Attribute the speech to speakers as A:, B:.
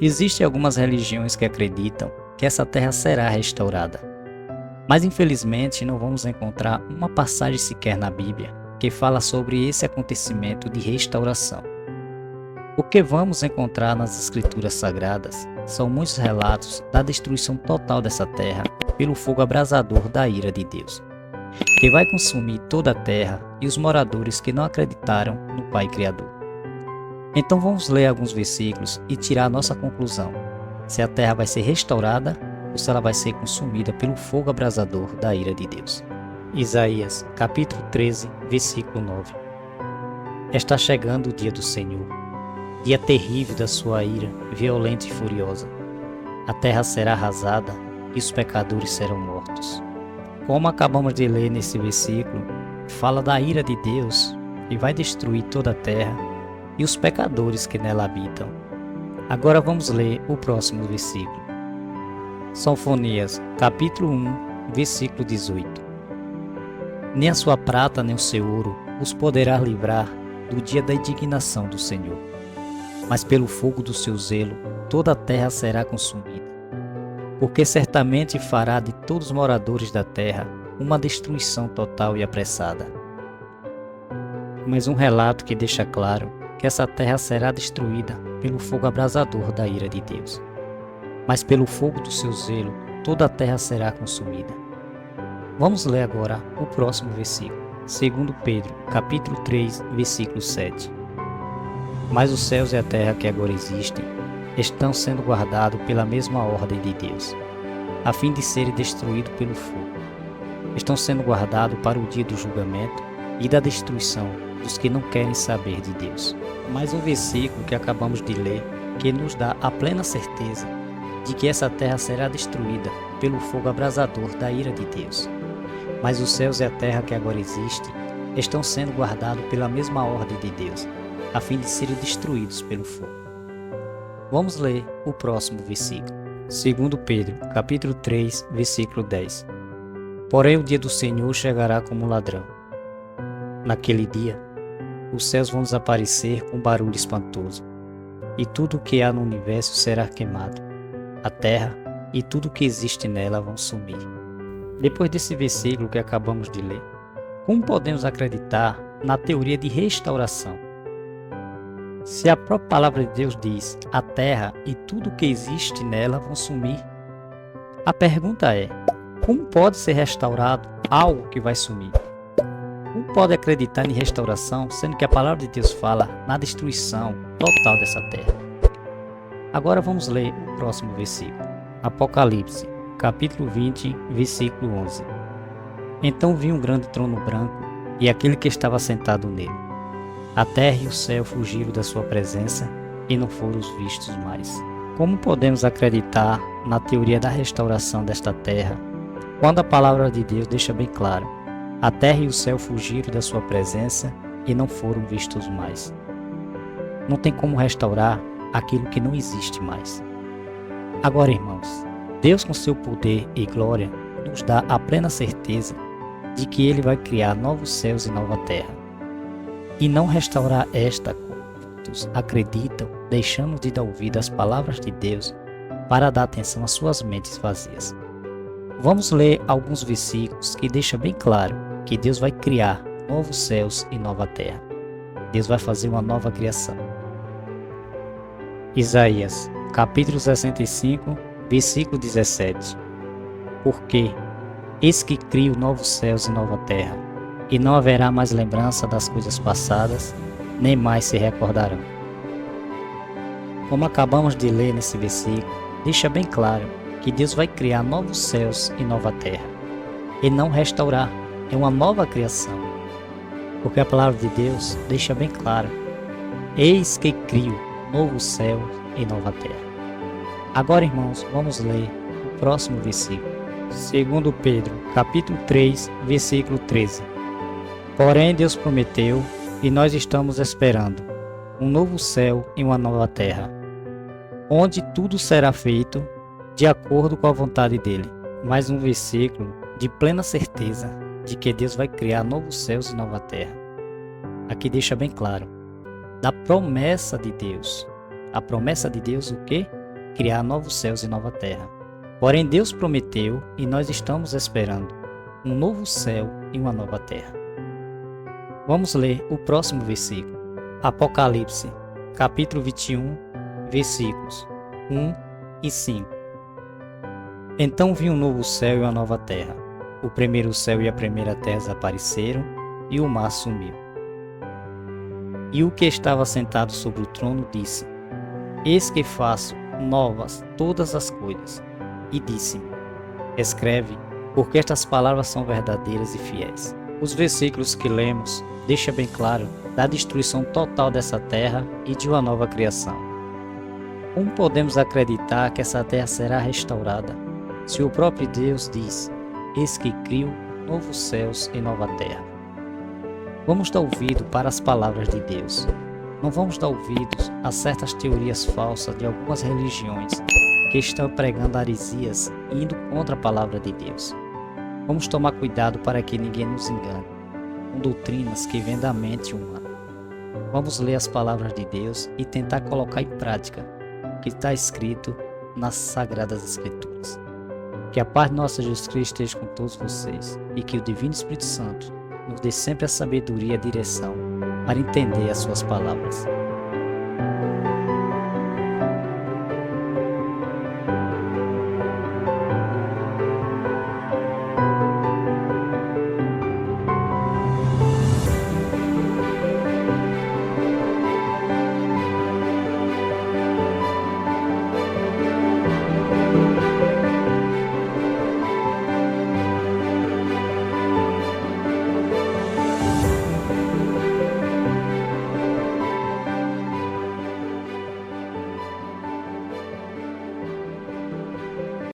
A: Existem algumas religiões que acreditam que essa terra será restaurada, mas infelizmente não vamos encontrar uma passagem sequer na Bíblia que fala sobre esse acontecimento de restauração. O que vamos encontrar nas Escrituras Sagradas são muitos relatos da destruição total dessa terra pelo fogo abrasador da ira de Deus, que vai consumir toda a terra e os moradores que não acreditaram no Pai Criador. Então vamos ler alguns versículos e tirar a nossa conclusão, se a terra vai ser restaurada ou se ela vai ser consumida pelo fogo abrasador da ira de Deus. Isaías, capítulo 13, versículo 9. Está chegando o dia do Senhor, dia terrível da sua ira, violenta e furiosa. A terra será arrasada e os pecadores serão mortos. Como acabamos de ler nesse versículo, fala da ira de Deus que vai destruir toda a terra e os pecadores que nela habitam. Agora vamos ler o próximo versículo. Sofonias, capítulo 1, versículo 18. Nem a sua prata nem o seu ouro os poderá livrar do dia da indignação do Senhor, mas pelo fogo do seu zelo toda a terra será consumida, porque certamente fará de todos os moradores da terra uma destruição total e apressada. Mas um relato que deixa claro que essa terra será destruída pelo fogo abrasador da ira de Deus, mas pelo fogo do seu zelo toda a terra será consumida. Vamos ler agora o próximo versículo, 2 Pedro, capítulo 3, versículo 7. Mas os céus e a terra que agora existem estão sendo guardados pela mesma ordem de Deus, a fim de serem destruídos pelo fogo. Estão sendo guardados para o dia do julgamento e da destruição dos que não querem saber de Deus. Mais um versículo que acabamos de ler que nos dá a plena certeza de que essa terra será destruída pelo fogo abrasador da ira de Deus. Mas os céus e a terra que agora existem estão sendo guardados pela mesma ordem de Deus, a fim de serem destruídos pelo fogo. Vamos ler o próximo versículo. 2 Pedro, capítulo 3, versículo 10. Porém o dia do Senhor chegará como um ladrão. Naquele dia, os céus vão desaparecer com um barulho espantoso, e tudo o que há no universo será queimado. A terra e tudo o que existe nela vão sumir. Depois desse versículo que acabamos de ler, como podemos acreditar na teoria de restauração? Se a própria palavra de Deus diz, a terra e tudo o que existe nela vão sumir, a pergunta é, como pode ser restaurado algo que vai sumir? Como pode acreditar em restauração, sendo que a palavra de Deus fala na destruição total dessa terra? Agora vamos ler o próximo versículo. Apocalipse, capítulo 20, versículo 11. Então vi um grande trono branco e aquele que estava sentado nele. A terra e o céu fugiram da sua presença e não foram vistos mais. Como podemos acreditar na teoria da restauração desta terra, quando a palavra de Deus deixa bem claro, a terra e o céu fugiram da sua presença e não foram vistos mais? Não tem como restaurar aquilo que não existe mais. Agora, irmãos, Deus com seu poder e glória nos dá a plena certeza de que Ele vai criar novos céus e nova terra, e não restaurar esta como muitos acreditam, deixando de dar ouvido às palavras de Deus para dar atenção às suas mentes vazias. Vamos ler alguns versículos que deixam bem claro que Deus vai criar novos céus e nova terra. Deus vai fazer uma nova criação. Isaías, capítulo 65, versículo 17. Porque eis que crio novos céus e nova terra, e não haverá mais lembrança das coisas passadas, nem mais se recordarão. Como acabamos de ler nesse versículo, deixa bem claro que Deus vai criar novos céus e nova terra, e não restaurar, é uma nova criação. Porque a palavra de Deus deixa bem claro, eis que crio novo céu e nova terra. Agora, irmãos, vamos ler o próximo versículo. 2 Pedro, capítulo 3, versículo 13. Porém, Deus prometeu, e nós estamos esperando, um novo céu e uma nova terra, onde tudo será feito de acordo com a vontade dele. Mais um versículo de plena certeza de que Deus vai criar novos céus e nova terra. Aqui deixa bem claro, da promessa de Deus. A promessa de Deus o quê? criar novos céus e nova terra. Porém, Deus prometeu e nós estamos esperando um novo céu e uma nova terra. Vamos ler o próximo versículo. Apocalipse, capítulo 21, versículos 1 e 5. Então vi um novo céu e uma nova terra. O primeiro céu e a primeira terra desapareceram e o mar sumiu. E o que estava sentado sobre o trono disse: Eis que faço novas todas as coisas. E disse-me: Escreve, porque estas palavras são verdadeiras e fiéis. Os versículos que lemos deixam bem claro da destruição total dessa terra e de uma nova criação. Como podemos acreditar que essa terra será restaurada, se o próprio Deus diz: Eis que crio novos céus e nova terra? Vamos dar ouvido para as palavras de Deus. Não vamos dar ouvidos a certas teorias falsas de algumas religiões que estão pregando heresias e indo contra a palavra de Deus. Vamos tomar cuidado para que ninguém nos engane com doutrinas que vêm da mente humana. Vamos ler as palavras de Deus e tentar colocar em prática o que está escrito nas Sagradas Escrituras. Que a paz de nosso Jesus Cristo esteja com todos vocês e que o Divino Espírito Santo nos dê sempre a sabedoria e a direção para entender as suas palavras.